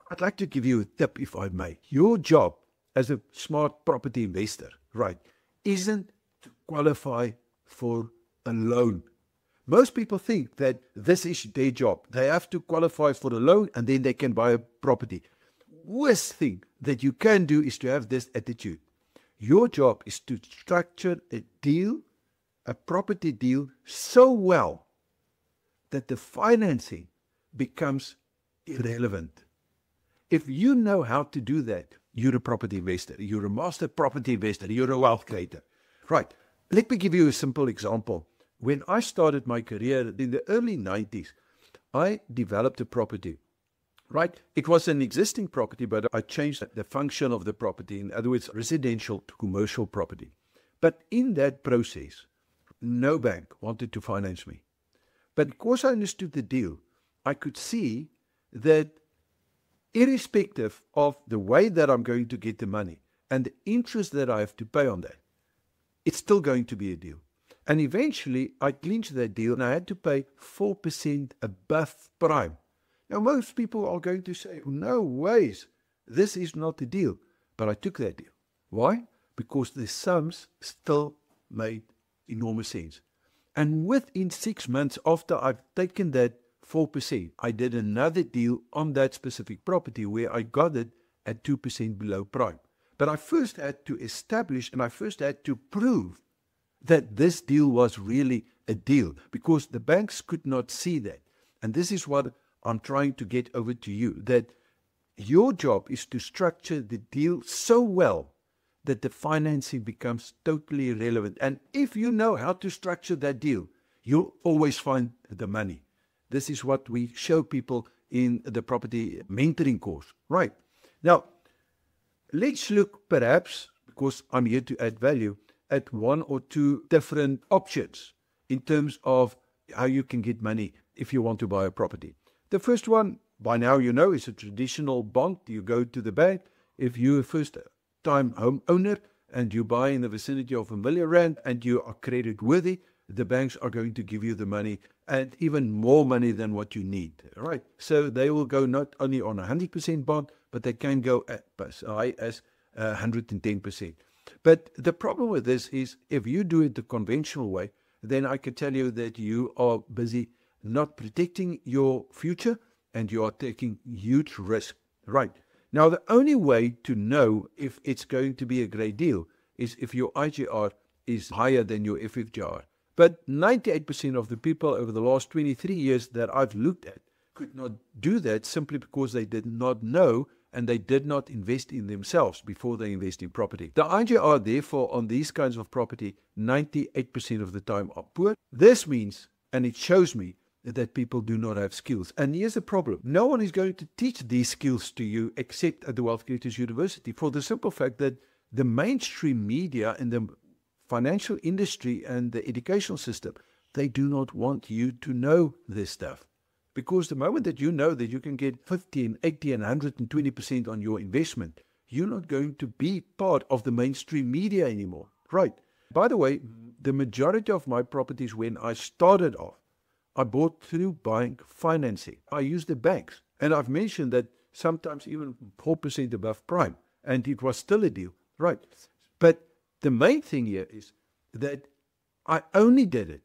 I'd like to give you a tip, if I may. Your job as a smart property investor, right, isn't to qualify for a loan. Most people think that this is their job. They have to qualify for a loan and then they can buy a property. Worst thing that you can do is to have this attitude. Your job is to structure a deal, a property deal, so well that the financing becomes irrelevant. If you know how to do that, you're a property investor. You're a master property investor. You're a wealth creator. Right. Let me give you a simple example. When I started my career in the early 90s, I developed a property. Right? It was an existing property, but I changed the function of the property. In other words, residential to commercial property. But in that process, no bank wanted to finance me. But because I understood the deal, I could see that irrespective of the way that I'm going to get the money and the interest that I have to pay on that, it's still going to be a deal. And eventually, I clinched that deal and I had to pay 4% above prime. Now, most people are going to say, no ways, this is not the deal. But I took that deal. Why? Because the sums still made enormous sense. And within 6 months after I've taken that 4%, I did another deal on that specific property where I got it at 2% below prime. But I first had to establish and I first had to prove that this deal was really a deal because the banks could not see that. And this is what I'm trying to get over to you, that your job is to structure the deal so well that the financing becomes totally irrelevant. And if you know how to structure that deal, you'll always find the money. This is what we show people in the property mentoring course. Right. Now, let's look perhaps, because I'm here to add value, at one or two different options in terms of how you can get money if you want to buy a property. The first one, by now you know, is a traditional bond. You go to the bank. If you're a first-time homeowner and you buy in the vicinity of R1 million and you are credit worthy, the banks are going to give you the money and even more money than what you need, right? So they will go not only on 100% bond, but they can go as high as 110%. But the problem with this is if you do it the conventional way, then I can tell you that you are busy not protecting your future and you are taking huge risk, right? Now, the only way to know if it's going to be a great deal is if your IGR is higher than your FFGR. But 98% of the people over the last 23 years that I've looked at could not do that simply because they did not know and they did not invest in themselves before they invest in property. The IGR, therefore, on these kinds of property, 98% of the time are poor. This means, and it shows me, that people do not have skills. And here's the problem. No one is going to teach these skills to you except at the Wealth Creators University for the simple fact that the mainstream media and the financial industry and the educational system, they do not want you to know this stuff. Because the moment that you know that you can get 50 and 80 and 120% on your investment, you're not going to be part of the mainstream media anymore. Right. By the way, the majority of my properties when I started off, I bought through bank financing. I used the banks. And I've mentioned that sometimes even 4% above prime. And it was still a deal. Right. But the main thing here is that I only did it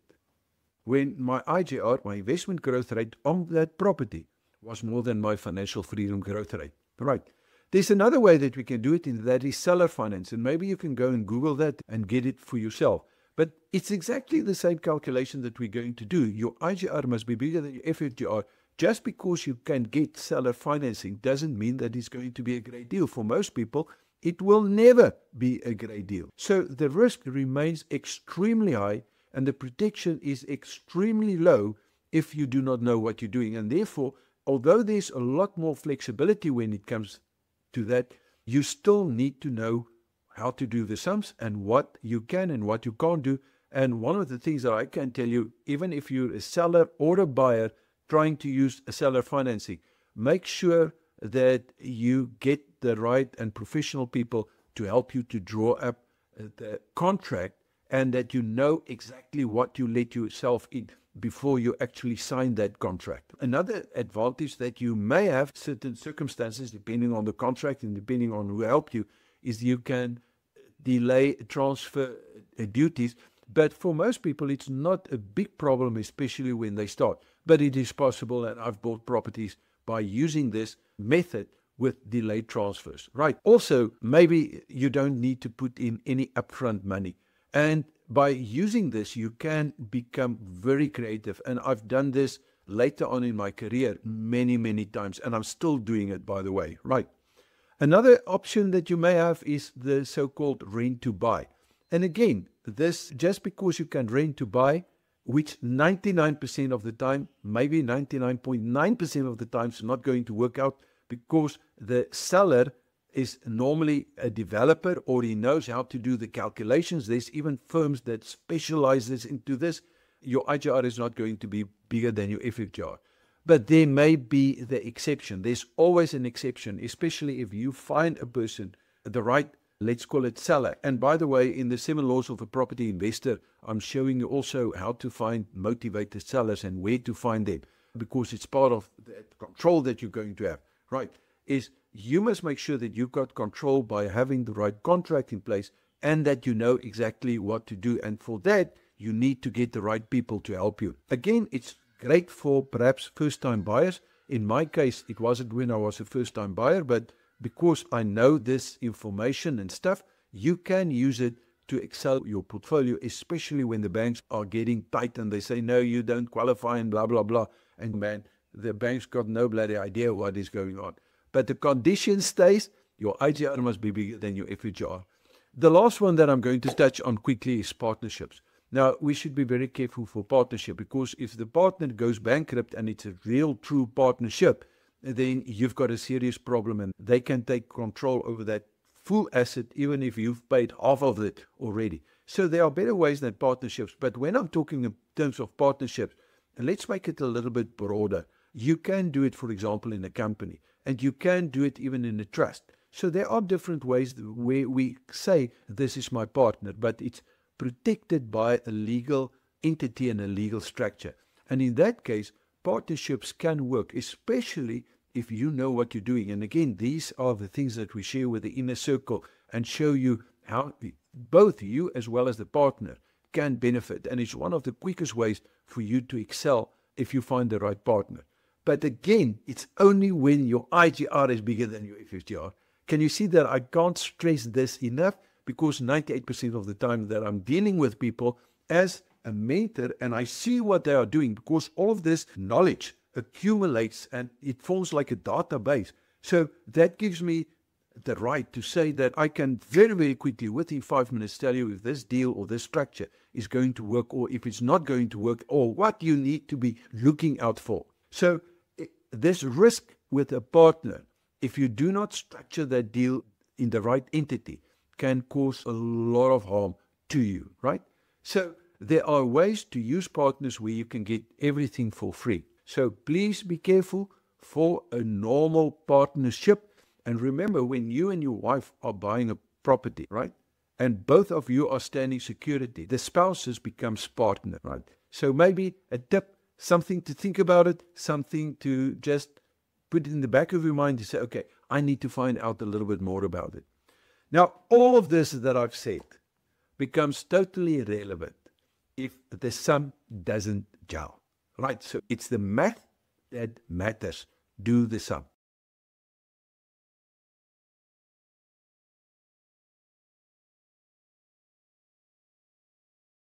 when my IGR, my investment growth rate on that property, was more than my financial freedom growth rate. Right. There's another way that we can do it, and that is seller finance. And maybe you can go and Google that and get it for yourself. But it's exactly the same calculation that we're going to do. Your IGR must be bigger than your FFGR. Just because you can get seller financing doesn't mean that it's going to be a great deal. For most people, it will never be a great deal. So the risk remains extremely high and the protection is extremely low if you do not know what you're doing. And therefore, although there's a lot more flexibility when it comes to that, you still need to know how to do the sums and what you can and what you can't do. And one of the things that I can tell you, even if you're a seller or a buyer trying to use a seller financing, make sure that you get the right and professional people to help you to draw up the contract and that you know exactly what you let yourself in. before you actually sign that contract. Another advantage that you may have, certain circumstances, depending on the contract and depending on who helped you, is you can delay transfer duties. But for most people, it's not a big problem, especially when they start. But it is possible, and I've bought properties by using this method with delayed transfers. Right. Also, maybe you don't need to put in any upfront money. And by using this, you can become very creative. And I've done this later on in my career many, many times. And I'm still doing it, by the way. Right. Another option that you may have is the so-called rent to buy. And again, this, just because you can rent to buy, which 99% of the time, maybe 99.9% of the time, is not going to work out, because the seller is normally a developer, or he knows how to do the calculations. There's even firms that specializes into this. Your IGR is not going to be bigger than your FFGR. But there may be the exception. There's always an exception, especially if you find a person, the right, let's call it seller. And by the way, in the 7 laws of a property investor, I'm showing you also how to find motivated sellers and where to find them, because it's part of the control that you're going to have. Right, is you must make sure that you've got control by having the right contract in place and that you know exactly what to do. And for that, you need to get the right people to help you. Again, it's great for perhaps first-time buyers. In my case, it wasn't when I was a first-time buyer, but because I know this information and stuff, you can use it to excel your portfolio, especially when the banks are getting tight and they say, no, you don't qualify and blah, blah, blah. And man, the bank's got no bloody idea what is going on. But the condition stays, your IGR must be bigger than your FHR. The last one that I'm going to touch on quickly is partnerships. Now, we should be very careful for partnership, because if the partner goes bankrupt and it's a real true partnership, then you've got a serious problem and they can take control over that full asset, even if you've paid half of it already. So there are better ways than partnerships. But when I'm talking in terms of partnerships, and let's make it a little bit broader. You can do it, for example, in a company, and you can do it even in a trust. So there are different ways where we say, this is my partner, but it's protected by a legal entity and a legal structure. And in that case, partnerships can work, especially if you know what you're doing. And again, these are the things that we share with the inner circle and show you how both you as well as the partner can benefit. And it's one of the quickest ways for you to excel if you find the right partner. But again, it's only when your IGR is bigger than your FFGR. Can you see that I can't stress this enough? Because 98% of the time that I'm dealing with people as a mentor and I see what they are doing, because all of this knowledge accumulates and it forms like a database. So that gives me the right to say that I can very, very quickly, within 5 minutes, tell you if this deal or this structure is going to work or if it's not going to work, or what you need to be looking out for. So this risk with a partner, if you do not structure that deal in the right entity, can cause a lot of harm to you, right? So there are ways to use partners where you can get everything for free. So please be careful for a normal partnership. And remember, when you and your wife are buying a property, right, and both of you are standing security, the spouses becomes partner, right? So maybe a tip, something to think about it, something to just put in the back of your mind to say, okay, I need to find out a little bit more about it. Now, all of this that I've said becomes totally irrelevant if the sum doesn't gel, right? So it's the math that matters. Do the sum.